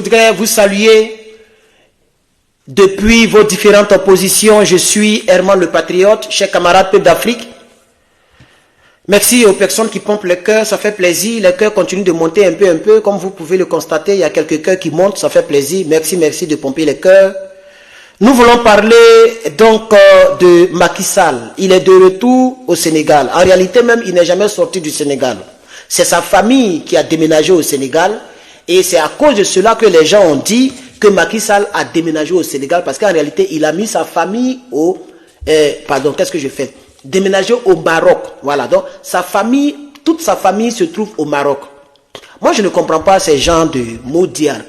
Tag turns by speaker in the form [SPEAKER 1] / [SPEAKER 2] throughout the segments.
[SPEAKER 1] Je voudrais vous saluer depuis vos différentes positions. Je suis Herman le Patriote, chers camarades peuple d'Afrique. Merci aux personnes qui pompent le cœur, ça fait plaisir. Le cœur continue de monter un peu. Comme vous pouvez le constater, il y a quelques cœurs qui montent, ça fait plaisir. Merci de pomper le cœur. Nous voulons parler donc de Macky Sall. Il est de retour au Sénégal. En réalité même, il n'est jamais sorti du Sénégal. C'est sa famille qui a déménagé au Sénégal. Et c'est à cause de cela que les gens ont dit que Macky Sall a déménagé au Sénégal. Parce qu'en réalité, il a mis sa famille au... pardon, qu'est-ce que je fais? Déménager au Maroc. Voilà, donc sa famille, toute sa famille se trouve au Maroc. Moi, je ne comprends pas ces gens de maudiards.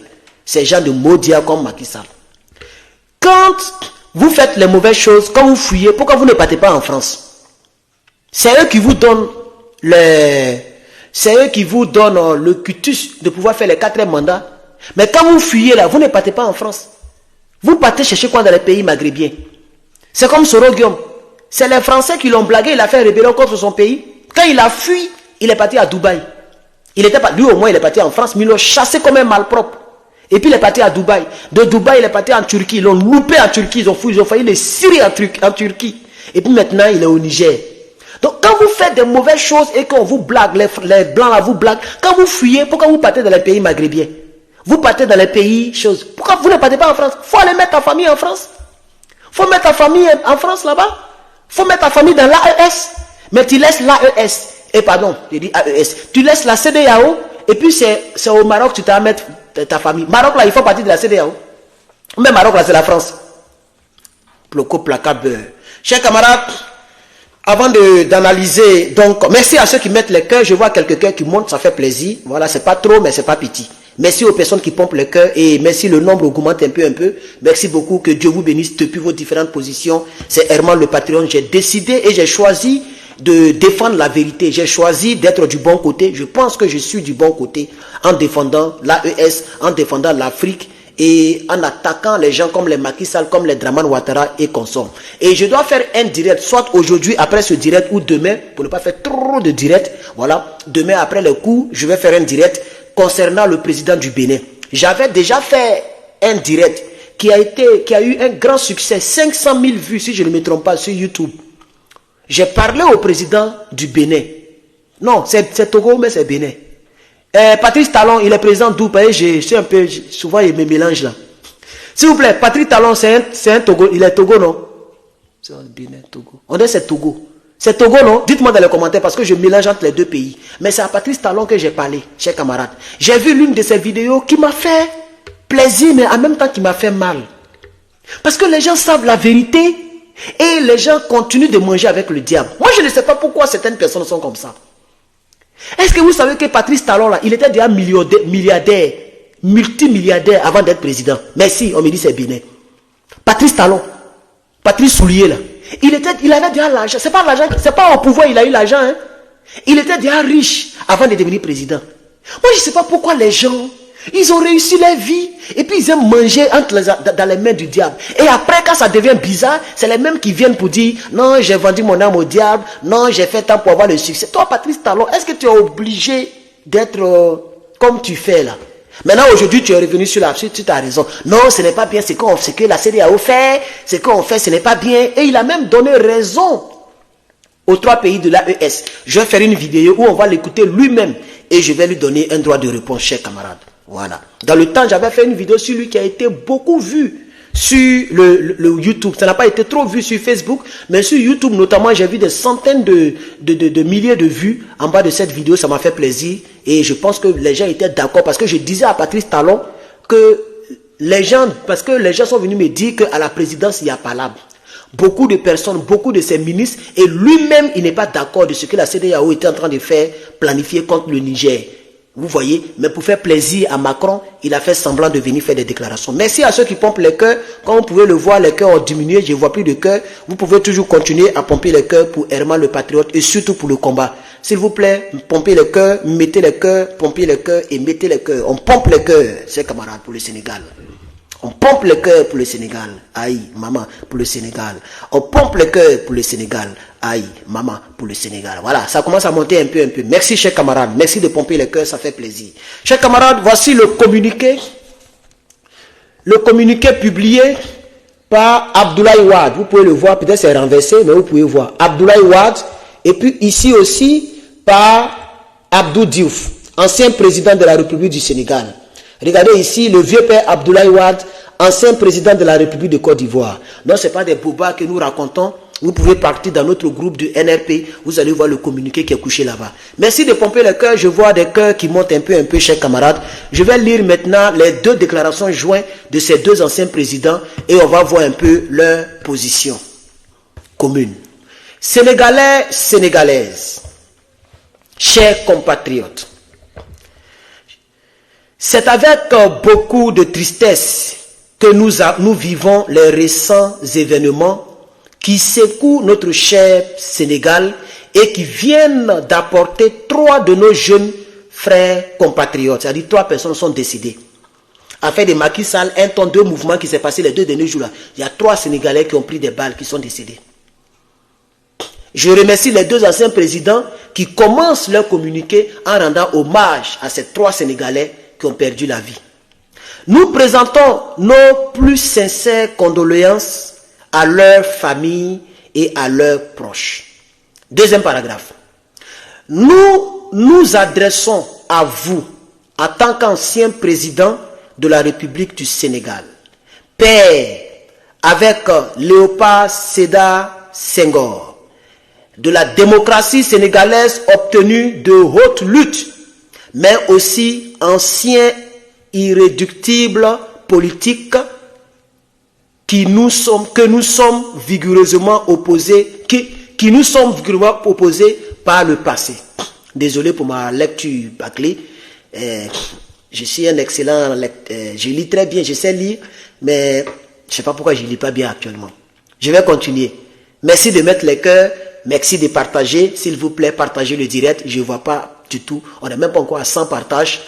[SPEAKER 1] Ces gens de maudiards comme Macky Sall. Quand vous faites les mauvaises choses, quand vous fuyez, pourquoi vous ne partez pas en France? C'est eux qui vous donnent c'est eux qui vous donnent le cutus de pouvoir faire les 4 mandats. Mais quand vous fuyez là, vous ne partez pas en France. Vous partez chercher quoi dans les pays maghrébiens? C'est comme Soro Guillaume. C'est les Français qui l'ont blagué, il a fait rébellion contre son pays. Quand il a fui, il est parti à Dubaï. Il était pas, lui au moins il est parti en France, mais ils l'ont chassé comme un malpropre. Et puis il est parti à Dubaï. De Dubaï, il est parti en Turquie. Ils l'ont loupé en Turquie. Ils ont failli les cirer en Turquie. Et puis maintenant, il est au Niger. Donc quand vous faites des mauvaises choses et qu'on vous blague, les blancs là vous blaguent, quand vous fuyez, pourquoi vous partez dans les pays maghrébiens? Vous partez dans les pays choses. Pourquoi vous ne partez pas en France? Il faut aller mettre ta famille en France. Il faut mettre ta famille en France là-bas. Il faut mettre ta famille dans l'AES. Mais tu laisses l'AES. Et pardon, je dis AES. Tu laisses la CEDEAO. Et puis c'est au Maroc que tu t'as à mettre ta famille. Maroc là, il faut partir de la CEDEAO. Mais Maroc là, c'est la France. Ploco, placable. Chers camarades, avant d'analyser, donc, merci à ceux qui mettent les cœurs. Je vois quelques cœurs qui montent, ça fait plaisir. Voilà, c'est pas trop, mais c'est pas petit. Merci aux personnes qui pompent le cœur et merci, le nombre augmente un peu. Merci beaucoup, que Dieu vous bénisse depuis vos différentes positions. C'est Herman le Patriote. J'ai décidé et j'ai choisi de défendre la vérité. J'ai choisi d'être du bon côté. Je pense que je suis du bon côté en défendant l'AES, en défendant l'Afrique et en attaquant les gens comme les Macky Sall, comme les Dramane Ouattara et consorts. Et je dois faire un direct, soit aujourd'hui après ce direct ou demain, pour ne pas faire trop de direct. Voilà, demain après le coup, je vais faire un direct concernant le président du Bénin. J'avais déjà fait un direct qui a eu un grand succès, 500 000 vues si je ne me trompe pas sur YouTube. J'ai parlé au président du Bénin. Non, c'est Togo, mais c'est Bénin. Patrice Talon, il est président d'où? Je suis un peu, souvent il me mélange là. S'il vous plaît, Patrice Talon, c'est un Togo, il est Togo, non? C'est un Bénin, Togo. On dit c'est Togo. C'est Togo, non? Dites-moi dans les commentaires parce que je mélange entre les deux pays. Mais c'est à Patrice Talon que j'ai parlé, chers camarades. J'ai vu l'une de ses vidéos qui m'a fait plaisir, mais en même temps qui m'a fait mal. Parce que les gens savent la vérité et les gens continuent de manger avec le diable. Moi, je ne sais pas pourquoi certaines personnes sont comme ça. Est-ce que vous savez que Patrice Talon, là, il était déjà milliardaire, multimilliardaire avant d'être président? Merci, on me dit c'est Bénin. Patrice Talon, Patrice Soulier, là. Il avait déjà l'argent. C'est pas l'argent, c'est pas au pouvoir, il a eu l'argent. Hein. Il était déjà riche avant de devenir président. Moi, je ne sais pas pourquoi les gens, ils ont réussi leur vie et puis ils aiment manger dans les mains du diable. Et après, quand ça devient bizarre, c'est les mêmes qui viennent pour dire non, j'ai vendu mon âme au diable, non, j'ai fait tant pour avoir le succès. Toi, Patrice Talon, est-ce que tu es obligé d'être comme tu fais là? Maintenant, aujourd'hui, tu es revenu sur la suite, tu as raison. Non, ce n'est pas bien ce que la CEDEAO fait, ce qu'on fait, ce n'est pas bien. Et il a même donné raison aux 3 pays de l'AES. Je vais faire une vidéo où on va l'écouter lui-même et je vais lui donner un droit de réponse, chers camarades. Voilà. Dans le temps, j'avais fait une vidéo sur lui qui a été beaucoup vue sur le YouTube. Ça n'a pas été trop vu sur Facebook, mais sur YouTube notamment, j'ai vu des centaines de milliers de vues en bas de cette vidéo. Ça m'a fait plaisir et je pense que les gens étaient d'accord parce que je disais à Patrice Talon que les gens, parce que les gens sont venus me dire qu'à la présidence, il y a palabre. Beaucoup de personnes, beaucoup de ses ministres et lui-même, il n'est pas d'accord de ce que la CEDEAO était en train de faire, planifier contre le Niger. Vous voyez, mais pour faire plaisir à Macron, il a fait semblant de venir faire des déclarations. Merci à ceux qui pompent les cœurs. Comme vous pouvez le voir, les cœurs ont diminué. Je ne vois plus de cœurs. Vous pouvez toujours continuer à pomper les cœurs pour Herman le Patriote et surtout pour le combat. S'il vous plaît, pompez les cœurs, mettez les cœurs, pompez les cœurs et mettez les cœurs. On pompe les cœurs, chers camarades, pour le Sénégal. On pompe le cœur pour le Sénégal. Aïe, maman, pour le Sénégal. On pompe le cœur pour le Sénégal. Aïe, maman, pour le Sénégal. Voilà, ça commence à monter un peu. Merci, chers camarades. Merci de pomper le cœur, ça fait plaisir. Chers camarades, voici le communiqué le communiqué publié par Abdoulaye Wade. Vous pouvez le voir, peut-être c'est renversé, mais vous pouvez voir. Abdoulaye Wade, et puis ici aussi par Abdou Diouf, ancien président de la République du Sénégal. Regardez ici le vieux père Abdoulaye Wade, ancien président de la République de Côte d'Ivoire. Non, ce n'est pas des bobas que nous racontons. Vous pouvez partir dans notre groupe du NRP, vous allez voir le communiqué qui est couché là-bas. Merci de pomper les cœurs, je vois des cœurs qui montent un peu, chers camarades. Je vais lire maintenant les deux déclarations jointes de ces deux anciens présidents et on va voir un peu leur position commune. Sénégalais, Sénégalaises, chers compatriotes, c'est avec beaucoup de tristesse que nous vivons les récents événements qui secouent notre cher Sénégal et qui viennent d'apporter 3 de nos jeunes frères compatriotes. C'est-à-dire 3 personnes sont décédées. Affaire de Macky Sall, 1 ton 2 mouvements qui s'est passé les 2 derniers jours là. Il y a 3 Sénégalais qui ont pris des balles, qui sont décédés. Je remercie les 2 anciens présidents qui commencent leur communiqué en rendant hommage à ces 3 Sénégalais qui ont perdu la vie. Nous présentons nos plus sincères condoléances à leurs familles et à leurs proches. Deuxième paragraphe. Nous nous adressons à vous, en tant qu'ancien président de la République du Sénégal, père avec Léopold Sédar Senghor, de la démocratie sénégalaise obtenue de haute lutte, mais aussi ancien irréductible politique que nous sommes vigoureusement opposés par le passé. Désolé pour ma lecture bâclée. Je suis un excellent lecteur. Je lis très bien, je sais lire, mais je ne sais pas pourquoi je ne lis pas bien actuellement. Je vais continuer. Merci de mettre les cœurs, merci de partager. S'il vous plaît, partagez le direct. Je ne vois pas du tout. On n'est même pas encore à 100 partages.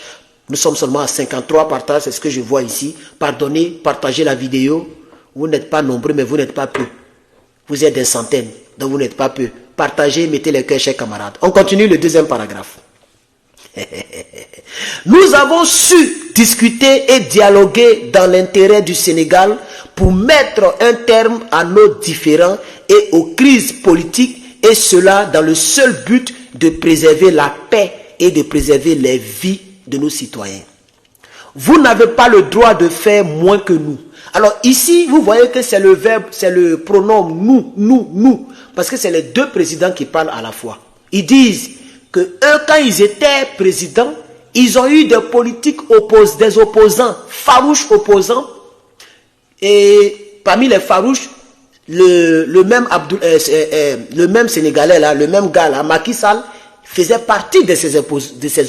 [SPEAKER 1] Nous sommes seulement à 53 partages, c'est ce que je vois ici. Pardonnez, partagez la vidéo. Vous n'êtes pas nombreux, mais vous n'êtes pas peu. Vous êtes des centaines, donc vous n'êtes pas peu. Partagez, mettez les cœurs, chers camarades. On continue le deuxième paragraphe. Nous avons su discuter et dialoguer dans l'intérêt du Sénégal pour mettre un terme à nos différends et aux crises politiques, et cela dans le seul but de préserver la paix et de préserver les vies de nos citoyens. Vous n'avez pas le droit de faire moins que nous. Alors ici, vous voyez que c'est le verbe, c'est le pronom nous, parce que c'est les 2 présidents qui parlent à la fois. Ils disent que eux, quand ils étaient présidents, ils ont eu des politiques des opposants, farouches opposants, et parmi les farouches, le même Sénégalais là, le même gars là, Macky Sall, faisait partie de ces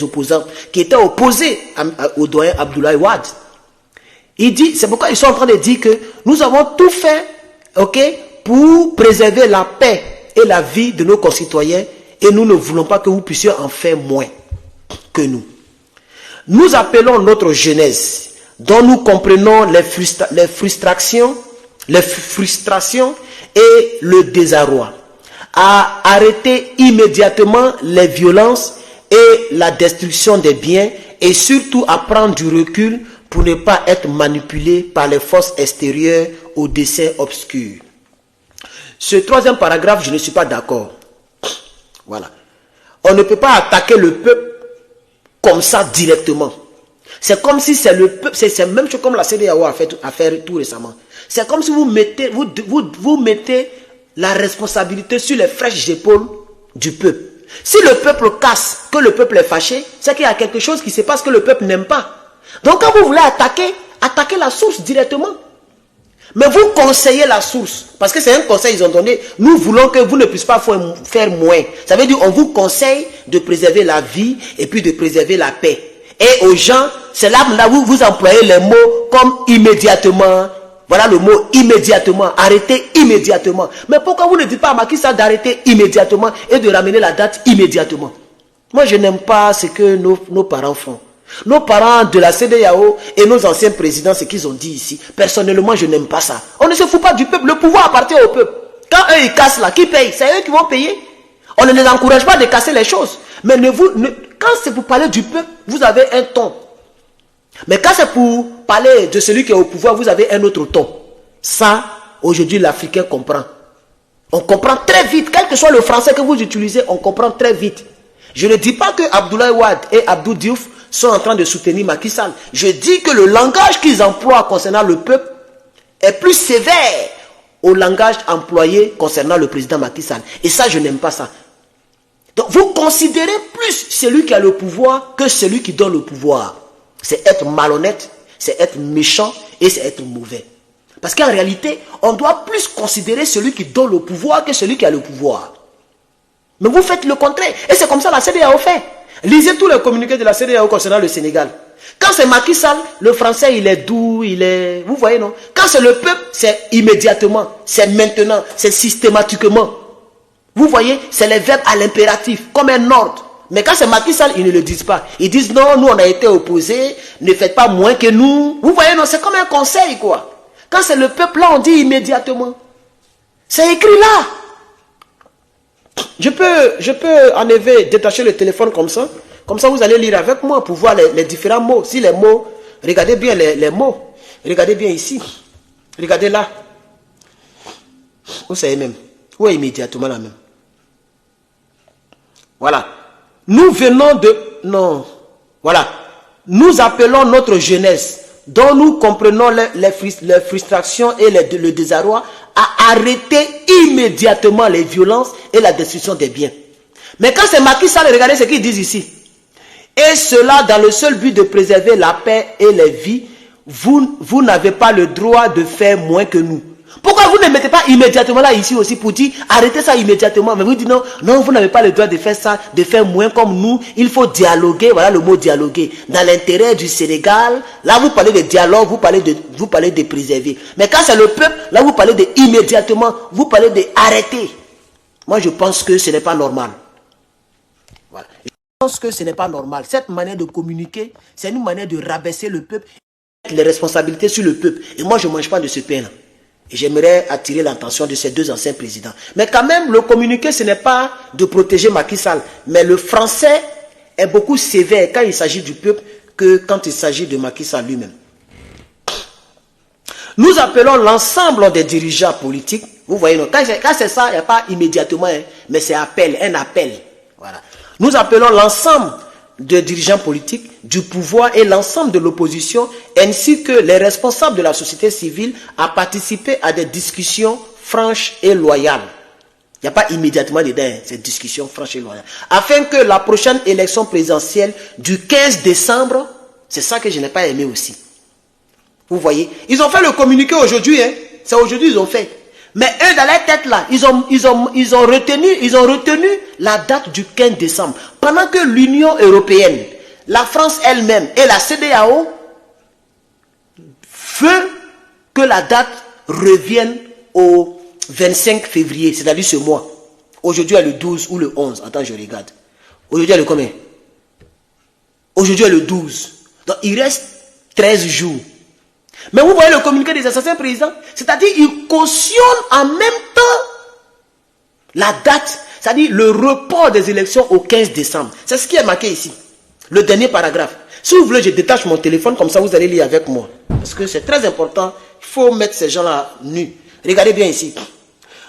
[SPEAKER 1] opposants qui étaient opposés au doyen Abdoulaye Wade. Il dit, c'est pourquoi ils sont en train de dire que nous avons tout fait, pour préserver la paix et la vie de nos concitoyens, et nous ne voulons pas que vous puissiez en faire moins que nous. Nous appelons notre jeunesse, dont nous comprenons les frustrations et le désarroi, à arrêter immédiatement les violences et la destruction des biens, et surtout à prendre du recul pour ne pas être manipulé par les forces extérieures aux desseins obscurs. Ce 3e paragraphe, je ne suis pas d'accord. Voilà. On ne peut pas attaquer le peuple comme ça directement. C'est comme si c'est le peuple, c'est même chose comme la CEDEAO a fait tout récemment. C'est comme si vous mettez la responsabilité sur les fraîches épaules du peuple. Si le peuple casse, que le peuple est fâché, c'est qu'il y a quelque chose qui se passe que le peuple n'aime pas. Donc quand vous voulez attaquez la source directement. Mais vous conseillez la source. Parce que c'est un conseil qu'ils ont donné. Nous voulons que vous ne puissiez pas faire moins. Ça veut dire on vous conseille de préserver la vie et puis de préserver la paix. Et aux gens, c'est là où vous employez les mots comme immédiatement. Voilà le mot immédiatement. Arrêtez immédiatement. Mais pourquoi vous ne dites pas à Macky Sall d'arrêter immédiatement et de ramener la date immédiatement? Moi, je n'aime pas ce que nos parents font. Nos parents de la CEDEAO et nos anciens présidents, ce qu'ils ont dit ici, personnellement, je n'aime pas ça. On ne se fout pas du peuple. Le pouvoir appartient au peuple. Quand eux, ils cassent là, qui paye? C'est eux qui vont payer. On ne les encourage pas de casser les choses. Mais quand c'est pour parler du peuple, vous avez un ton. Mais quand c'est pour parler de celui qui est au pouvoir, vous avez un autre ton. Ça, aujourd'hui, l'Africain comprend. On comprend très vite, quel que soit le français que vous utilisez, on comprend très vite. Je ne dis pas que Abdoulaye Wade et Abdou Diouf sont en train de soutenir Macky Sall. Je dis que le langage qu'ils emploient concernant le peuple est plus sévère au langage employé concernant le président Macky Sall. Et ça, je n'aime pas ça. Donc, vous considérez plus celui qui a le pouvoir que celui qui donne le pouvoir. C'est être malhonnête, c'est être méchant et c'est être mauvais. Parce qu'en réalité, on doit plus considérer celui qui donne le pouvoir que celui qui a le pouvoir. Mais vous faites le contraire. Et c'est comme ça la CEDEAO fait. Lisez tous les communiqués de la CEDEAO concernant le Sénégal. Quand c'est Macky Sall, le français il est doux, il est... Vous voyez non? Quand c'est le peuple, c'est immédiatement, c'est maintenant, c'est systématiquement. Vous voyez, c'est les verbes à l'impératif, comme un ordre. Mais quand c'est Macky Sall, ils ne le disent pas. Ils disent non, nous on a été opposés, ne faites pas moins que nous. Vous voyez non, c'est comme un conseil quoi. Quand c'est le peuple là, on dit immédiatement. C'est écrit là. Je peux en effet détacher le téléphone comme ça. Comme ça, vous allez lire avec moi pour voir les différents mots. Si les mots, regardez bien les mots. Regardez bien ici. Regardez là. Vous savez même. Où est immédiatement là même. Voilà. Nous venons de... Non. Voilà. Nous appelons notre jeunesse, dont nous comprenons les frustrations et le désarroi, à arrêter immédiatement les violences et la destruction des biens. Mais quand c'est Macky Sall, regardez ce qu'ils disent ici. Et cela dans le seul but de préserver la paix et les vies, vous n'avez pas le droit de faire moins que nous. Pourquoi vous ne mettez pas immédiatement là ici aussi pour dire arrêtez ça immédiatement? Mais vous dites non, non, vous n'avez pas le droit de faire ça, de faire moins comme nous. Il faut dialoguer, voilà le mot dialoguer. Dans l'intérêt du Sénégal, là vous parlez de dialogue, vous parlez de préserver. Mais quand c'est le peuple, là vous parlez de immédiatement, vous parlez de arrêter. Moi je pense que ce n'est pas normal. Voilà. Je pense que ce n'est pas normal. Cette manière de communiquer, c'est une manière de rabaisser le peuple, les responsabilités sur le peuple. Et moi je ne mange pas de ce pain-là. Et j'aimerais attirer l'attention de ces deux anciens présidents. Mais quand même, le communiqué, ce n'est pas de protéger Macky Sall. Mais le français est beaucoup sévère quand il s'agit du peuple que quand il s'agit de Macky Sall lui-même. Nous appelons l'ensemble des dirigeants politiques. Vous voyez, quand c'est ça, il n'y a pas immédiatement, hein, mais c'est un appel. Voilà. Nous appelons l'ensemble des dirigeants politiques, du pouvoir et l'ensemble de l'opposition, ainsi que les responsables de la société civile à participer à des discussions franches et loyales. Il n'y a pas immédiatement dedans cette discussion franche et loyale. Afin que la prochaine élection présidentielle du 15 décembre, c'est ça que je n'ai pas aimé aussi. Vous voyez, ils ont fait le communiqué aujourd'hui, hein. C'est aujourd'hui ils ont fait. Mais eux, dans leur tête là, ils ont retenu la date du 15 décembre. Pendant que l'Union européenne, la France elle-même et la CEDEAO veulent que la date revienne au 25 février, c'est-à-dire ce mois. Aujourd'hui, il y a le 12 ou le 11. Attends, je regarde. Aujourd'hui, il y a le combien? Aujourd'hui, il y a le 12. Donc, il reste 13 jours. Mais vous voyez le communiqué des anciens présidents, c'est-à-dire ils cautionnent en même temps la date, c'est-à-dire le report des élections au 15 décembre. C'est ce qui est marqué ici, le dernier paragraphe. Si vous voulez, je détache mon téléphone, comme ça vous allez lire avec moi. Parce que c'est très important, il faut mettre ces gens-là nus. Regardez bien ici.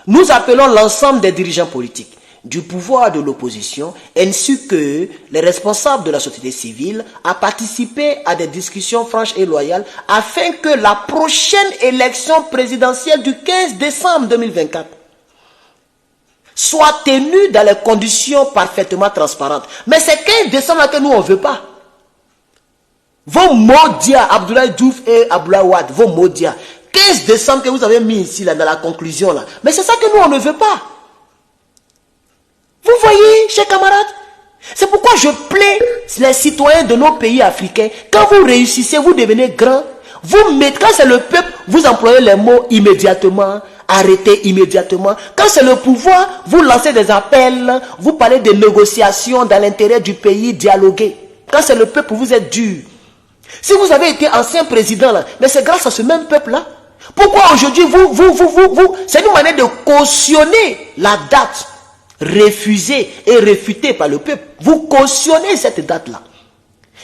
[SPEAKER 1] Nous appelons l'ensemble des dirigeants politiques, du pouvoir de l'opposition, ainsi que les responsables de la société civile, à participer à des discussions franches et loyales afin que la prochaine élection présidentielle du 15 décembre 2024 soit tenue dans les conditions parfaitement transparentes. Mais c'est 15 décembre que nous on ne veut pas. Vos maudits, Abdoulaye Diouf et Abdoulaye Wade, vos maudits, 15 décembre que vous avez mis ici là, dans la conclusion là. Mais c'est ça que nous on ne veut pas. Vous voyez, chers camarades, c'est pourquoi je plains les citoyens de nos pays africains. Quand vous réussissez, vous devenez grand. Vous mettez, quand c'est le peuple, vous employez les mots immédiatement, arrêtez immédiatement. Quand c'est le pouvoir, vous lancez des appels, vous parlez de négociations dans l'intérêt du pays, dialoguer. Quand c'est le peuple, vous êtes dur. Si vous avez été ancien président là, mais c'est grâce à ce même peuple là. Pourquoi aujourd'hui c'est une manière de cautionner la date refusée et réfutée par le peuple. Vous cautionnez cette date-là.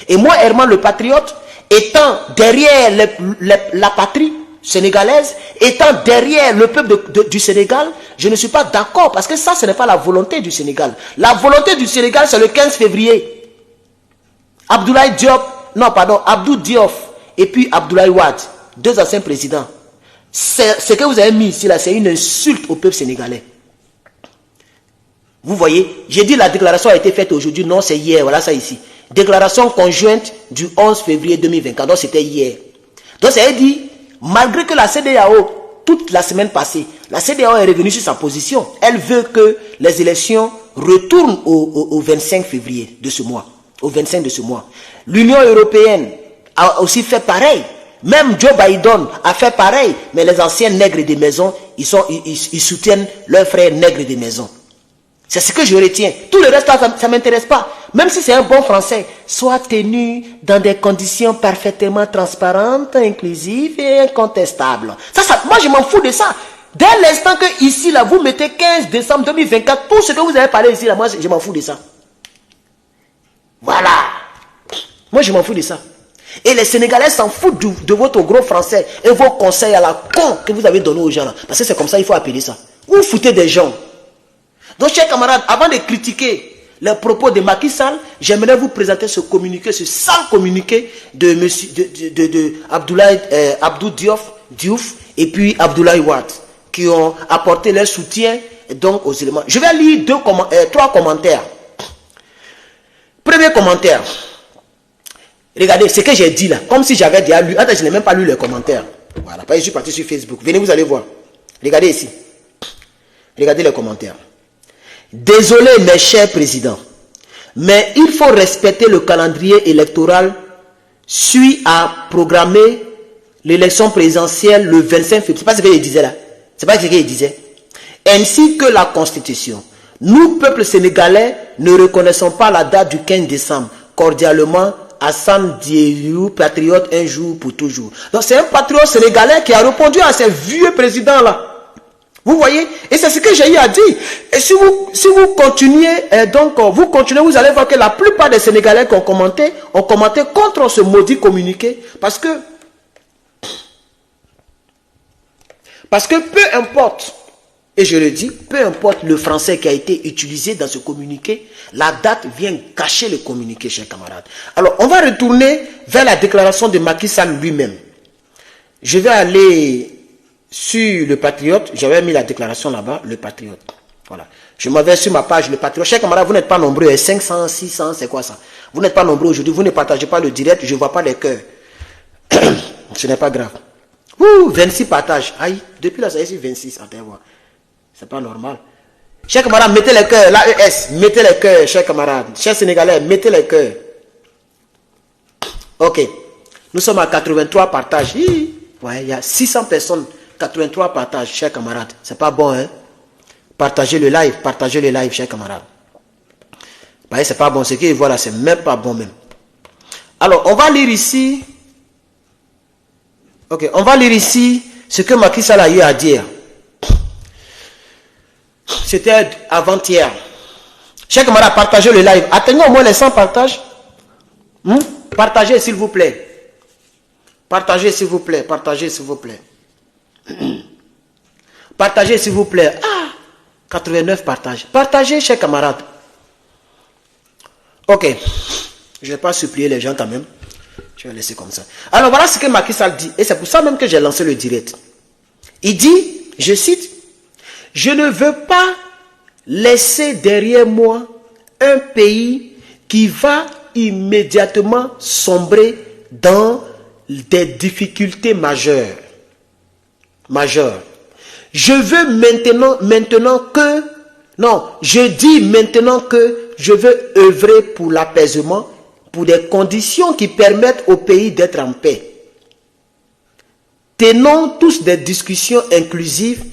[SPEAKER 1] Et moi, Herman le patriote, étant derrière la patrie sénégalaise, étant derrière le peuple du Sénégal, je ne suis pas d'accord parce que ça, ce n'est pas la volonté du Sénégal. La volonté du Sénégal, c'est le 15 février. Abdoulaye Diop, non pardon, Abdou Diouf et puis Abdoulaye Wade, deux anciens présidents. Ce que vous avez mis ici, là, c'est une insulte au peuple sénégalais. Vous voyez, j'ai dit la déclaration a été faite aujourd'hui, non, c'est hier, voilà ça ici. Déclaration conjointe du 11 février 2024, donc c'était hier. Donc ça veut dire, malgré que la CEDEAO, toute la semaine passée, la CEDEAO est revenue sur sa position. Elle veut que les élections retournent au 25 février de ce mois. Au 25 de ce mois. L'Union européenne a aussi fait pareil. Même Joe Biden a fait pareil. Mais les anciens nègres des maisons, ils soutiennent leurs frères nègres des maisons. C'est ce que je retiens. Tout le reste, ça ne m'intéresse pas. Même si c'est un bon français, soit tenu dans des conditions parfaitement transparentes, inclusives et incontestables. Moi, je m'en fous de ça. Dès l'instant que ici, là, vous mettez 15 décembre 2024, tout ce que vous avez parlé ici, là, moi, je m'en fous de ça. Voilà. Moi, je m'en fous de ça. Et les Sénégalais s'en foutent de votre gros français et vos conseils à la con que vous avez donnés aux gens là. Parce que c'est comme ça, il faut appeler ça. Vous foutez des gens. Donc, chers camarades, avant de critiquer les propos de Macky Sall, j'aimerais vous présenter ce communiqué, ce sale communiqué de Abdou Diouf et puis Abdoulaye Wade, qui ont apporté leur soutien donc aux éléments. Je vais lire trois commentaires. Premier commentaire. Regardez ce que j'ai dit là, comme si j'avais déjà lu. Attends, je n'ai même pas lu les commentaires. Voilà, je suis parti sur Facebook. Venez, vous allez voir. Regardez ici. Regardez les commentaires. Désolé mes chers présidents, mais il faut respecter le calendrier électoral suit à programmer l'élection présidentielle le 25 février. C'est pas ce qu'il disait là. C'est pas ce qu'il disait. Ainsi que la Constitution. Nous, peuple sénégalais, ne reconnaissons pas la date du 15 décembre. Cordialement, Hassan Diédiou, patriote un jour pour toujours. Donc c'est un patriote sénégalais qui a répondu à ces vieux présidents-là. Vous voyez? Et c'est ce que j'ai eu à dire. Et si vous continuez, vous allez voir que la plupart des Sénégalais qui ont commenté contre ce maudit communiqué. Parce que peu importe, et je le dis, peu importe le français qui a été utilisé dans ce communiqué, la date vient cacher le communiqué, chers camarades. Alors, on va retourner vers la déclaration de Macky Sall lui-même. Je vais aller sur le Patriote. J'avais mis la déclaration là-bas, le Patriote. Voilà. Je m'en vais sur ma page, le Patriote. Chers camarades, vous n'êtes pas nombreux. 500, 600, c'est quoi ça? Vous n'êtes pas nombreux aujourd'hui. Vous ne partagez pas le direct. Je ne vois pas les cœurs. Ce n'est pas grave. 26 partages. Aïe, depuis là, ça y est, 26. Attends, voir. C'est pas normal. Chers camarades, mettez les cœurs. L'AES, mettez les cœurs, chers camarades. Chers Sénégalais, mettez les cœurs. Ok. Nous sommes à 83 partages. Ouais, il y a 600 personnes. 83 partages, chers camarades. C'est pas bon, hein? Partagez le live, chers camarades. Ouais, c'est pas bon. Ce qu'ils voient là, c'est même pas bon, même. Alors, on va lire ici. Ok, on va lire ici ce que Macky Sall a eu à dire. C'était avant-hier. Chers camarades, partagez le live. Atteignons au moins les 100 partages. Partagez, s'il vous plaît. Partagez, s'il vous plaît. Partagez, s'il vous plaît. Partagez, s'il vous plaît. 89 partages. Partagez, chers camarades. Ok. Je ne vais pas supplier les gens quand même. Je vais laisser comme ça. Alors, voilà ce que Macky Sall dit. Et c'est pour ça même que j'ai lancé le direct. Il dit, je cite, « Je ne veux pas laisser derrière moi un pays qui va immédiatement sombrer dans des difficultés majeures. Je veux je dis maintenant que je veux œuvrer pour l'apaisement, pour des conditions qui permettent au pays d'être en paix. Tenons tous des discussions inclusives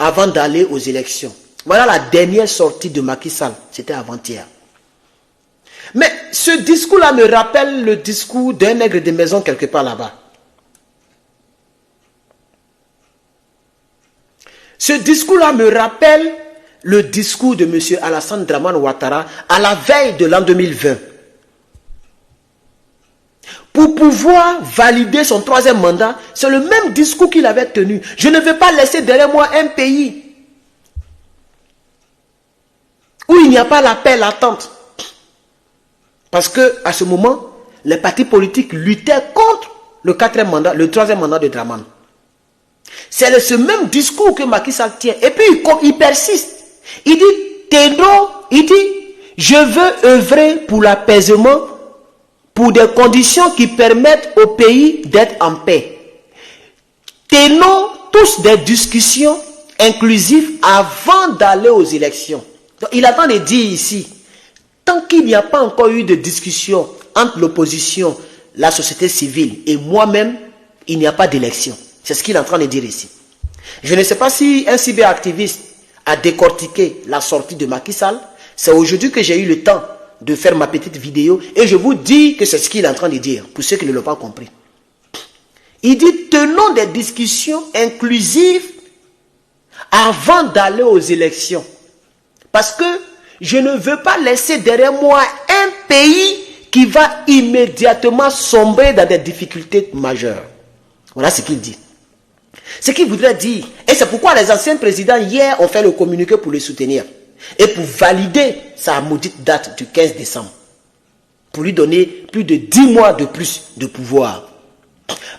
[SPEAKER 1] avant d'aller aux élections. » Voilà la dernière sortie de Macky Sall. C'était avant-hier. Mais ce discours-là me rappelle le discours d'un nègre de maison quelque part là-bas. Ce discours-là me rappelle le discours de M. Alassane Dramane Ouattara à la veille de l'an 2020. pour pouvoir valider son troisième mandat, c'est le même discours qu'il avait tenu. Je ne vais pas laisser derrière moi un pays où il n'y a pas la paix latente. Parce que à ce moment, les partis politiques luttaient contre le quatrième mandat, le troisième mandat de Dramane. C'est ce même discours que Macky Sall tient. Et puis il persiste. Il dit, Teno, il dit, je veux œuvrer pour l'apaisement, pour des conditions qui permettent au pays d'être en paix. Tenons tous des discussions inclusives avant d'aller aux élections. Donc, il attend de dire ici, tant qu'il n'y a pas encore eu de discussion entre l'opposition, la société civile et moi-même, il n'y a pas d'élection. C'est ce qu'il est en train de dire ici. Je ne sais pas si un cyberactiviste a décortiqué la sortie de Macky Sall. C'est aujourd'hui que j'ai eu le temps de faire ma petite vidéo et je vous dis que c'est ce qu'il est en train de dire, pour ceux qui ne l'ont pas compris. Il dit, tenons des discussions inclusives avant d'aller aux élections. Parce que je ne veux pas laisser derrière moi un pays qui va immédiatement sombrer dans des difficultés majeures. Voilà ce qu'il dit. Ce qu'il voudrait dire, et c'est pourquoi les anciens présidents hier ont fait le communiqué pour le soutenir et pour valider sa maudite date du 15 décembre. Pour lui donner plus de 10 mois de plus de pouvoir.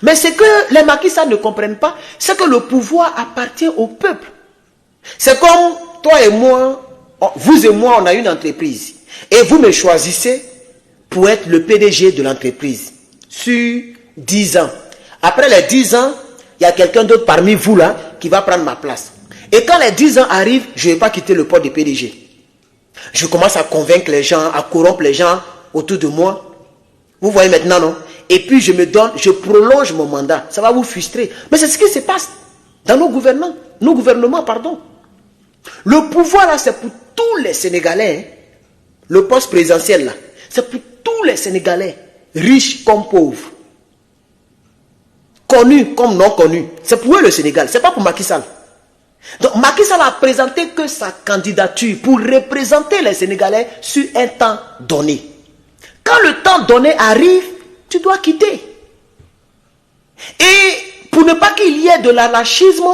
[SPEAKER 1] Mais ce que les Macky Sall ne comprennent pas, c'est que le pouvoir appartient au peuple. C'est comme toi et moi, vous et moi, on a une entreprise. Et vous me choisissez pour être le PDG de l'entreprise sur 10 ans. Après les 10 ans, il y a quelqu'un d'autre parmi vous là qui va prendre ma place. Et quand les 10 ans arrivent, je ne vais pas quitter le poste de PDG. Je commence à convaincre les gens, à corrompre les gens autour de moi. Vous voyez maintenant, non? Et puis je prolonge mon mandat. Ça va vous frustrer. Mais c'est ce qui se passe dans nos gouvernements. Le pouvoir là, c'est pour tous les Sénégalais. Hein. Le poste présidentiel là, c'est pour tous les Sénégalais, riches comme pauvres. Connus comme non connus. C'est pour eux le Sénégal, c'est pas pour Macky Sall. Donc Macky Sall a présenté que sa candidature pour représenter les Sénégalais sur un temps donné. Quand le temps donné arrive, tu dois quitter. Et pour ne pas qu'il y ait de l'anarchisme,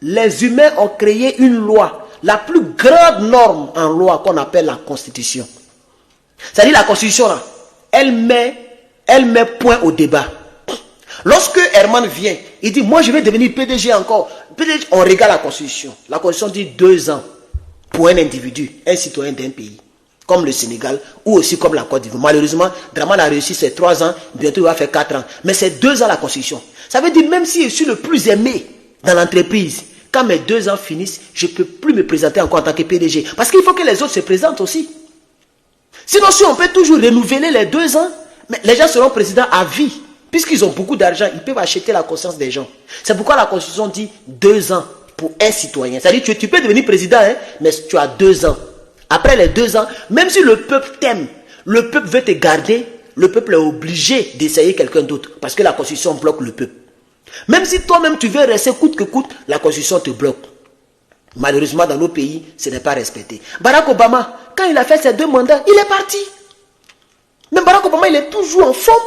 [SPEAKER 1] les humains ont créé une loi, la plus grande norme en loi qu'on appelle la Constitution. C'est-à-dire la Constitution là, elle met point au débat. Lorsque Herman vient, il dit, moi je vais devenir PDG encore. PDG, on regarde la Constitution. La Constitution dit 2 ans pour un individu, un citoyen d'un pays. Comme le Sénégal ou aussi comme la Côte d'Ivoire. Malheureusement, Dramane a réussi ses 3 ans, bientôt il va faire 4 ans. Mais c'est 2 ans la Constitution. Ça veut dire même si je suis le plus aimé dans l'entreprise, quand mes 2 ans finissent, je ne peux plus me présenter encore en tant que PDG. Parce qu'il faut que les autres se présentent aussi. Sinon, si on peut toujours renouveler les 2 ans, mais les gens seront présidents à vie. Puisqu'ils ont beaucoup d'argent, ils peuvent acheter la conscience des gens. C'est pourquoi la Constitution dit 2 ans pour un citoyen. C'est-à-dire que tu peux devenir président, hein, mais tu as 2 ans. Après les 2 ans, même si le peuple t'aime, le peuple veut te garder, le peuple est obligé d'essayer quelqu'un d'autre. Parce que la Constitution bloque le peuple. Même si toi-même tu veux rester coûte que coûte, la Constitution te bloque. Malheureusement, dans nos pays, ce n'est pas respecté. Barack Obama, quand il a fait ses 2 mandats, il est parti. Mais Barack Obama, il est toujours en forme.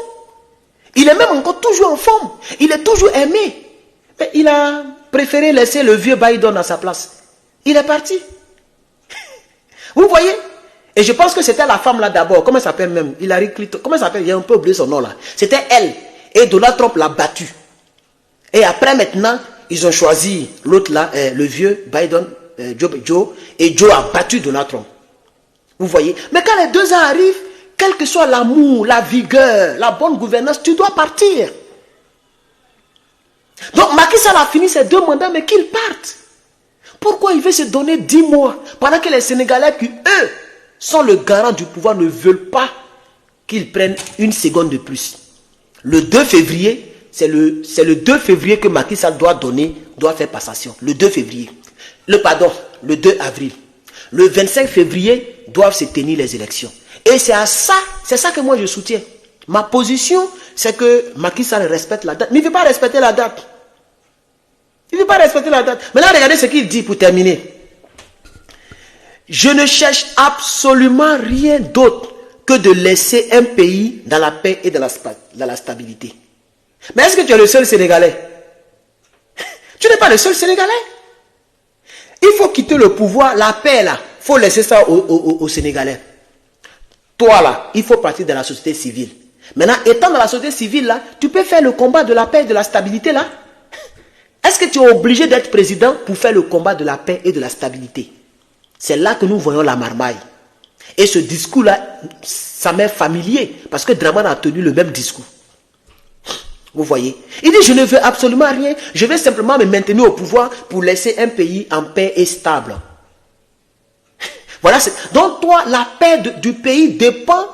[SPEAKER 1] Il est même encore toujours en forme. Il est toujours aimé. Mais il a préféré laisser le vieux Biden à sa place. Il est parti. Vous voyez? Et je pense que c'était la femme là d'abord. Comment elle s'appelle même? Hillary Clinton. Comment elle s'appelle? J'ai un peu oublié son nom là. C'était elle. Et Donald Trump l'a battu. Et après maintenant, ils ont choisi l'autre là, le vieux Biden, Joe. Et Joe a battu Donald Trump. Vous voyez? Mais quand les 2 ans arrivent, quel que soit l'amour, la vigueur, la bonne gouvernance, tu dois partir. Donc Macky Sall a fini ses 2 mandats, mais qu'il parte. Pourquoi il veut se donner 10 mois pendant que les Sénégalais qui, eux, sont le garant du pouvoir, ne veulent pas qu'ils prennent 1 seconde de plus. Le 2 février, c'est le 2 février que Macky Sall doit faire passation. Le 2 février. Le 2 avril. Le 25 février doivent se tenir les élections. Et c'est ça que moi je soutiens. Ma position, c'est que Macky Sall respecte la date. Mais il ne veut pas respecter la date. Il ne veut pas respecter la date. Maintenant, regardez ce qu'il dit pour terminer. Je ne cherche absolument rien d'autre que de laisser un pays dans la paix et dans la stabilité. Mais est-ce que tu es le seul Sénégalais? Tu n'es pas le seul Sénégalais. Il faut quitter le pouvoir, la paix là. Il faut laisser ça aux Sénégalais. Toi là, il faut partir de la société civile. Maintenant, étant dans la société civile là, tu peux faire le combat de la paix et de la stabilité là. Est-ce que tu es obligé d'être président pour faire le combat de la paix et de la stabilité? C'est là que nous voyons la marmaille. Et ce discours-là, ça m'est familier. Parce que Dramane a tenu le même discours. Vous voyez? Il dit, je ne veux absolument rien. Je vais simplement me maintenir au pouvoir pour laisser un pays en paix et stable. Voilà. Donc toi, la paix du pays dépend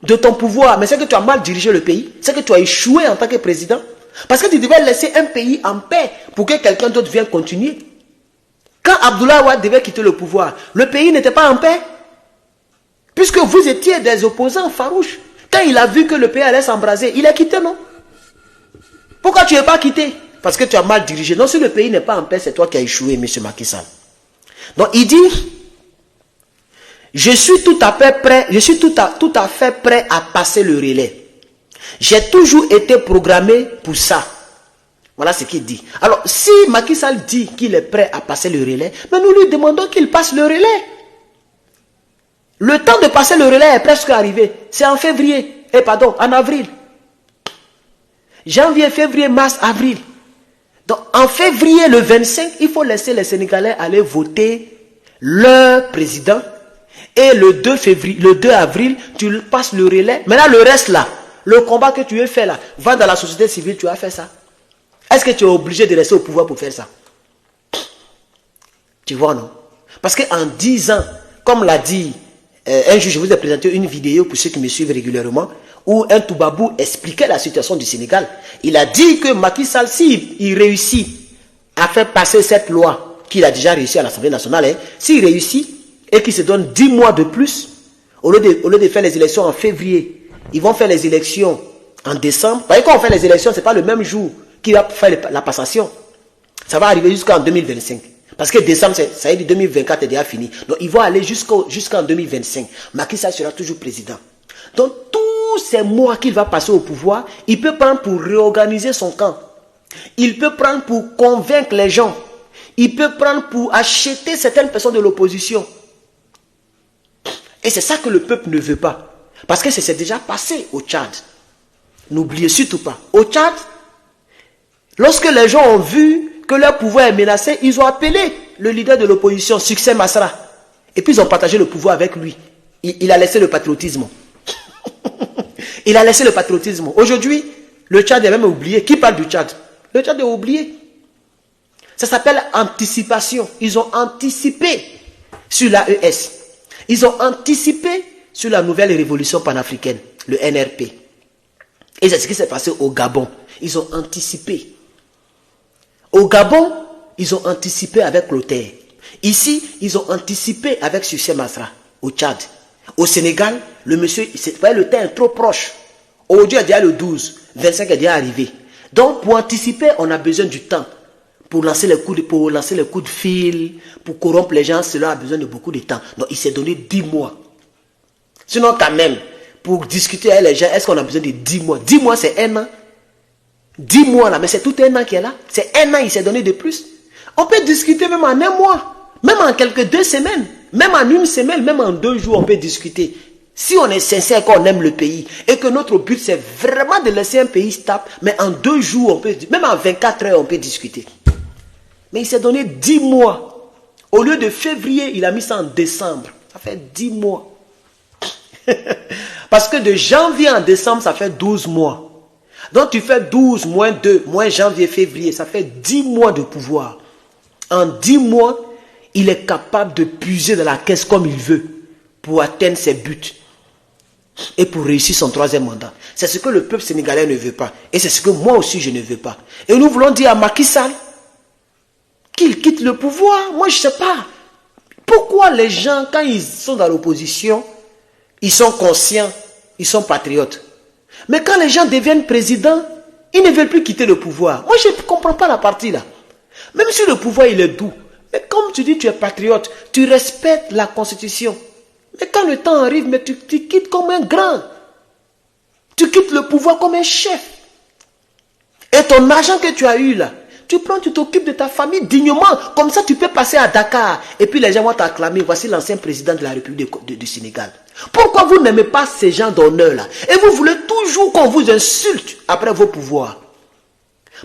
[SPEAKER 1] de ton pouvoir. Mais c'est que tu as mal dirigé le pays. C'est que tu as échoué en tant que président. Parce que tu devais laisser un pays en paix pour que quelqu'un d'autre vienne continuer. Quand Abdoulaye Wade devait quitter le pouvoir, le pays n'était pas en paix. Puisque vous étiez des opposants farouches. Quand il a vu que le pays allait s'embraser, il a quitté, non? Pourquoi tu n'es pas quitté? Parce que tu as mal dirigé. Non, si le pays n'est pas en paix, c'est toi qui as échoué, M. Macky Sall. Donc il dit, je suis tout à fait prêt à passer le relais. J'ai toujours été programmé pour ça. Voilà ce qu'il dit. Alors, si Macky Sall dit qu'il est prêt à passer le relais, mais nous lui demandons qu'il passe le relais. Le temps de passer le relais est presque arrivé. C'est en février. En avril. Janvier, février, mars, avril. Donc, en février, le 25, il faut laisser les Sénégalais aller voter leur président. Et le 2 avril, tu passes le relais. Maintenant, le reste là, le combat que tu veux faire là, va dans la société civile, tu as fait ça. Est-ce que tu es obligé de rester au pouvoir pour faire ça? Tu vois, non? Parce qu'en 10 ans, comme l'a dit un jour, je vous ai présenté une vidéo pour ceux qui me suivent régulièrement, où un Toubabou expliquait la situation du Sénégal. Il a dit que Macky Sall, s'il réussit à faire passer cette loi, qu'il a déjà réussi à l'Assemblée nationale, s'il réussit et qu'il se donne 10 mois de plus, au lieu de faire les élections en février, ils vont faire les élections en décembre. Parce que quand on fait les élections, ce n'est pas le même jour qu'il va faire la passation. Ça va arriver jusqu'en 2025. Parce que décembre, ça y est, 2024 est déjà fini. Donc, ils vont aller jusqu'en 2025. Macky Sall sera toujours président. Donc, tous ces mois qu'il va passer au pouvoir, il peut prendre pour réorganiser son camp. Il peut prendre pour convaincre les gens. Il peut prendre pour acheter certaines personnes de l'opposition. Et c'est ça que le peuple ne veut pas. Parce que c'est déjà passé au Tchad. N'oubliez surtout pas. Au Tchad, lorsque les gens ont vu que leur pouvoir est menacé, ils ont appelé le leader de l'opposition, Succès Masra. Et puis ils ont partagé le pouvoir avec lui. Il a laissé le patriotisme. Il a laissé le patriotisme. Aujourd'hui, le Tchad est même oublié. Qui parle du Tchad? Le Tchad est oublié. Ça s'appelle anticipation. Ils ont anticipé sur l'AES. Ils ont anticipé sur la nouvelle révolution panafricaine, le NRP. Et c'est ce qui s'est passé au Gabon. Ils ont anticipé. Au Gabon, ils ont anticipé avec Clotaire. Ici, ils ont anticipé avec Succès Masra, au Tchad. Au Sénégal, le monsieur, le temps est trop proche. Aujourd'hui, il y a déjà le 12, 25 est déjà arrivé. Donc, pour anticiper, on a besoin du temps. Pour lancer les coups de fil, pour corrompre les gens, cela a besoin de beaucoup de temps. Donc, il s'est donné 10 mois. Sinon, quand même, pour discuter avec les gens, est-ce qu'on a besoin de 10 mois? 10 mois, c'est 1 an. 10 mois là, mais c'est tout 1 an qui est là. C'est 1 an, il s'est donné de plus. On peut discuter même en 1 mois, même en quelques 2 semaines, même en 1 semaine, même en 2 jours, on peut discuter. Si on est sincère, qu'on aime le pays, et que notre but c'est vraiment de laisser un pays stable, mais en 2 jours, on peut, même en 24 heures, on peut discuter. Mais il s'est donné 10 mois. Au lieu de février, il a mis ça en décembre. Ça fait 10 mois. Parce que de janvier en décembre, ça fait 12 mois. Donc tu fais 12 moins 2, moins janvier, février, ça fait 10 mois de pouvoir. En 10 mois, il est capable de puiser dans la caisse comme il veut pour atteindre ses buts et pour réussir son 3e mandat. C'est ce que le peuple sénégalais ne veut pas. Et c'est ce que moi aussi je ne veux pas. Et nous voulons dire à Macky Sall qu'il quitte le pouvoir. Moi je ne sais pas. Pourquoi les gens, quand ils sont dans l'opposition, ils sont conscients, ils sont patriotes. Mais quand les gens deviennent présidents, ils ne veulent plus quitter le pouvoir. Moi, je ne comprends pas la partie là. Même si le pouvoir, il est doux. Mais comme tu dis, tu es patriote, tu respectes la Constitution. Mais quand le temps arrive, mais tu quittes comme un grand. Tu quittes le pouvoir comme un chef. Et ton argent que tu as eu là, tu prends, tu t'occupes de ta famille dignement. Comme ça, tu peux passer à Dakar. Et puis les gens vont t'acclamer. Voici l'ancien président de la République du Sénégal. Pourquoi vous n'aimez pas ces gens d'honneur là? Et vous voulez toujours qu'on vous insulte après vos pouvoirs.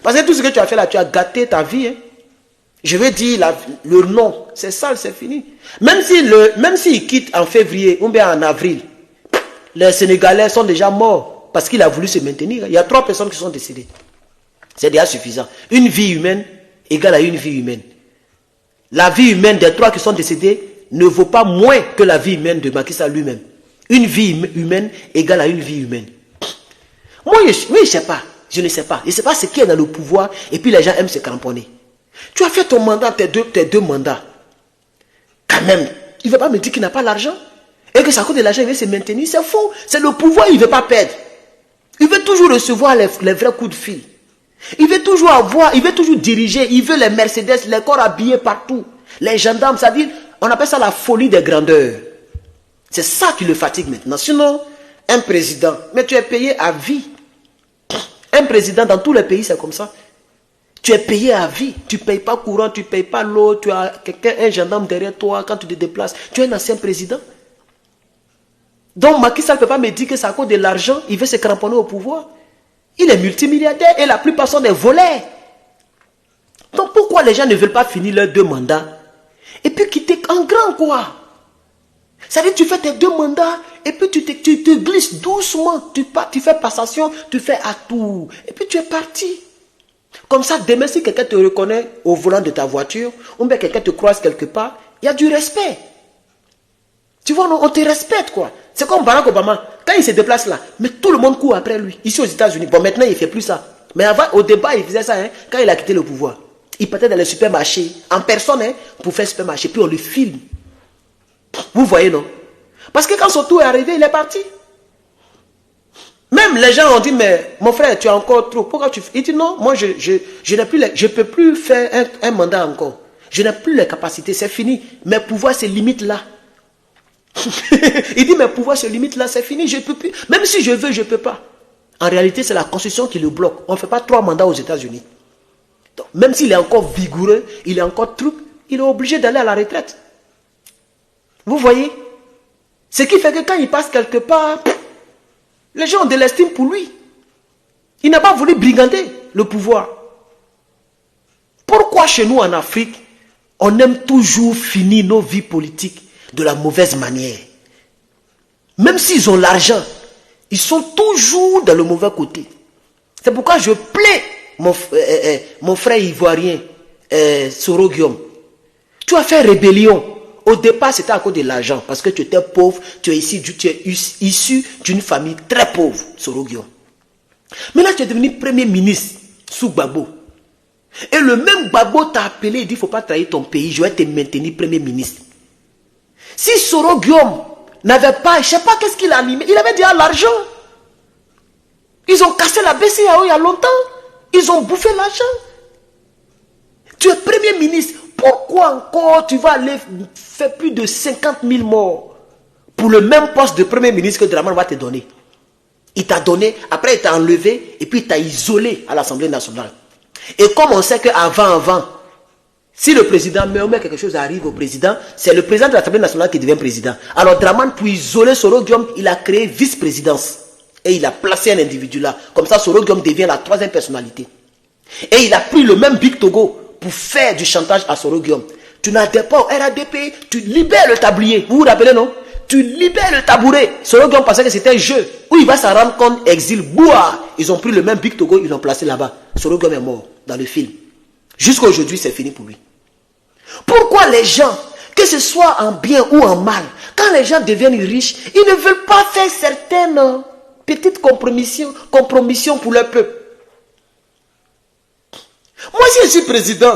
[SPEAKER 1] Parce que tout ce que tu as fait là, tu as gâté ta vie. Hein? Je veux dire le nom. C'est sale, c'est fini. Même s'il quitte en février ou bien en avril, les Sénégalais sont déjà morts parce qu'il a voulu se maintenir. Il y a 3 personnes qui sont décédées. C'est déjà suffisant. Une vie humaine égale à une vie humaine. La vie humaine des 3 qui sont décédés ne vaut pas moins que la vie humaine de Macky Sall lui-même. Une vie humaine égale à une vie humaine. Moi, je ne sais pas. Je ne sais pas. Je ne sais pas ce qui est dans le pouvoir et puis les gens aiment se cramponner. Tu as fait ton mandat, tes deux mandats. Quand même, il ne va pas me dire qu'il n'a pas l'argent. Et que c'est à cause de l'argent, il veut se maintenir. C'est faux. C'est le pouvoir, il ne veut pas perdre. Il veut toujours recevoir les vrais coups de fil. Il veut toujours avoir, il veut toujours diriger. Il veut les Mercedes, les corps habillés partout. Les gendarmes, c'est-à-dire, on appelle ça la folie des grandeurs. C'est ça qui le fatigue maintenant. Sinon, un président, mais tu es payé à vie. Un président dans tous les pays, c'est comme ça. Tu es payé à vie. Tu ne payes pas courant, tu ne payes pas l'eau, tu as un gendarme derrière toi quand tu te déplaces. Tu es un ancien président. Donc Macky Sall ne peut pas me dire que c'est à cause de l'argent, il veut se cramponner au pouvoir. Il est multimilliardaire et la plupart sont des voleurs. Donc pourquoi les gens ne veulent pas finir leurs 2 mandats et puis quitter en grand quoi? C'est-à-dire tu fais tes 2 mandats et puis tu te glisses doucement. Tu fais passation, tu fais atout et puis tu es parti. Comme ça, demain si quelqu'un te reconnaît au volant de ta voiture ou bien quelqu'un te croise quelque part, il y a du respect. Tu vois, on te respecte quoi. C'est comme Barack Obama. Quand il se déplace là, mais tout le monde court après lui. Ici aux États-Unis. Bon, maintenant, il ne fait plus ça. Mais avant, au débat, il faisait ça hein, quand il a quitté le pouvoir. Il partait dans les supermarchés, en personne, hein, pour faire supermarché. Puis on le filme. Vous voyez, non? Parce que quand son tour est arrivé, il est parti. Même les gens ont dit, mais mon frère, tu as encore trop. Pourquoi tu fais? Il dit non, moi, je ne peux plus faire un mandat encore. Je n'ai plus les capacités, c'est fini. Mes pouvoirs se limitent là. Il dit, mes pouvoirs se limitent là, c'est fini, je ne peux plus. Même si je veux, je ne peux pas. En réalité, c'est la Constitution qui le bloque. On ne fait pas 3 mandats aux États-Unis. Même s'il est encore vigoureux, il est encore truc, il est obligé d'aller à la retraite. Vous voyez? Ce qui fait que quand il passe quelque part, les gens ont de l'estime pour lui. Il n'a pas voulu brigander le pouvoir. Pourquoi chez nous en Afrique, on aime toujours finir nos vies politiques de la mauvaise manière? Même s'ils ont l'argent, ils sont toujours dans le mauvais côté. C'est pourquoi je plains mon frère ivoirien, Soro Guillaume. Tu as fait rébellion. Au départ, c'était à cause de l'argent. Parce que tu étais pauvre, tu es issu d'une famille très pauvre, Soro Guillaume. Maintenant, tu es devenu premier ministre sous Gbagbo. Et le même Gbagbo t'a appelé, il dit, il ne faut pas trahir ton pays, je vais te maintenir premier ministre. Si Soro Guillaume n'avait pas, je ne sais pas qu'est-ce qu'il a animé, il avait déjà l'argent. Ils ont cassé la BCAO il y a longtemps. Ils ont bouffé l'argent. Tu es premier ministre. Pourquoi encore tu vas aller faire plus de 50 000 morts pour le même poste de premier ministre que Dramane va te donner? Il t'a donné, après il t'a enlevé et puis il t'a isolé à l'Assemblée nationale. Et comme on sait qu'avant, si le président meurt, mais quelque chose arrive au président, c'est le président de l'Assemblée nationale qui devient président. Alors Dramane, pour isoler Soro Guillaume, il a créé vice-présidence. Et il a placé un individu là. Comme ça, Soro Guillaume devient la 3e personnalité. Et il a pris le même Big Togo pour faire du chantage à Soro Guillaume. Tu n'adhères pas au RADP, tu libères le tablier. Vous vous rappelez, non? Tu libères le tabouret. Soro Guillaume pensait que c'était un jeu. Où il va s'en rendre compte, exil, boua. Ils ont pris le même Big Togo, ils l'ont placé là-bas. Soro Guillaume est mort dans le film. Jusqu'à aujourd'hui, c'est fini pour lui. Pourquoi les gens, que ce soit en bien ou en mal, quand les gens deviennent riches, ils ne veulent pas faire certaines petites compromissions pour leur peuple? Moi, si je suis président,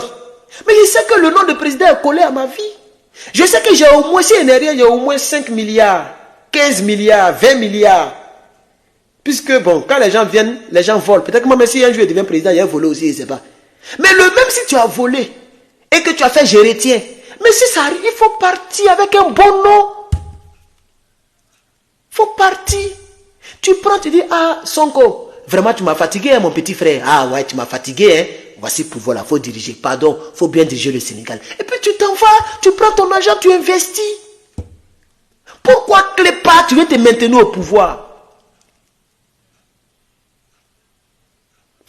[SPEAKER 1] mais je sais que le nom de président est collé à ma vie. Je sais que j'ai au moins, si il n'y a rien, il y a au moins 5 milliards, 15 milliards, 20 milliards. Puisque, bon, quand les gens viennent, les gens volent. Peut-être que moi, même si un jour je deviens président, il y a volé aussi, je ne sais pas. Mais même si tu as volé et que tu as fait je retiens, mais si ça arrive, il faut partir avec un bon nom. faut partir. Tu prends, tu dis, ah, Sonko, vraiment tu m'as fatigué, hein, mon petit frère. Ah ouais, tu m'as fatigué, hein. Voici le pouvoir là, faut diriger. Pardon, faut bien diriger le Sénégal. Et puis tu t'en vas, tu prends ton argent, tu investis. Pourquoi Clépa, tu veux te maintenir au pouvoir?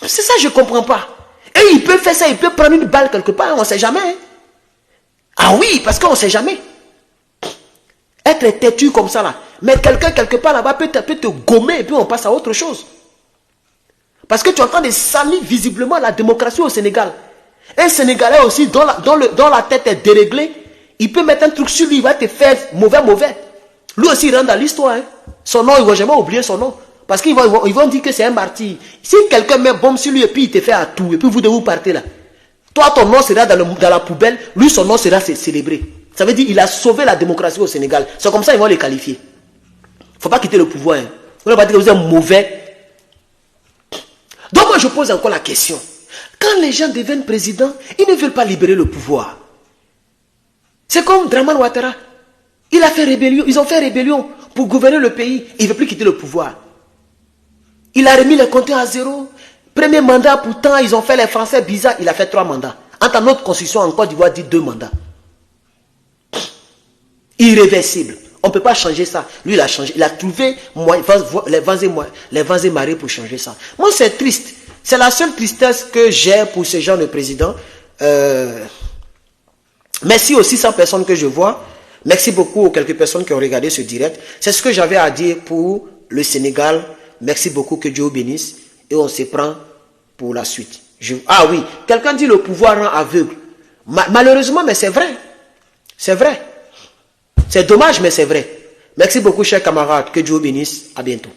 [SPEAKER 1] C'est ça, je ne comprends pas. Et il peut faire ça, il peut prendre une balle quelque part, on ne sait jamais. Hein. Ah oui, parce qu'on ne sait jamais. Être têtu comme ça là. Mais quelqu'un quelque part là-bas peut te gommer et puis on passe à autre chose. Parce que tu es en train de salir visiblement la démocratie au Sénégal. Un Sénégalais aussi, dont la tête est déréglée, il peut mettre un truc sur lui, il va te faire mauvais. Lui aussi, il rentre dans l'histoire. Hein. Son nom, il ne va jamais oublier son nom. Parce qu'ils vont dire que c'est un martyr. Si quelqu'un met bombe sur lui et puis il te fait à tout, et puis vous devez vous partir là. Toi, ton nom sera dans la poubelle, lui, son nom sera célébré. Ça veut dire qu'il a sauvé la démocratie au Sénégal. C'est comme ça qu'ils vont les qualifier. Il ne faut pas quitter le pouvoir. Hein. On ne va pas dire que vous êtes mauvais. Donc moi, je pose encore la question. Quand les gens deviennent présidents, ils ne veulent pas libérer le pouvoir. C'est comme Draman Ouattara. Il a fait rébellion. Ils ont fait rébellion pour gouverner le pays. Il ne veut plus quitter le pouvoir. Il a remis les compteurs à zéro. Premier mandat, pourtant, ils ont fait les Français bizarres. Il a fait 3 mandats. Entre notre constitution en Côte d'Ivoire dit 2 mandats. Irréversible. On ne peut pas changer ça. Lui, il a changé. Il a trouvé les vents et marées pour changer ça. Moi, c'est triste. C'est la seule tristesse que j'ai pour ce genre de président. Merci aux 600 personnes que je vois. Merci beaucoup aux quelques personnes qui ont regardé ce direct. C'est ce que j'avais à dire pour le Sénégal. Merci beaucoup, que Dieu vous bénisse. Et on se prend pour la suite. Ah oui, quelqu'un dit le pouvoir rend aveugle. Malheureusement, mais c'est vrai. C'est vrai. C'est dommage, mais c'est vrai. Merci beaucoup, chers camarades. Que Dieu vous bénisse. À bientôt.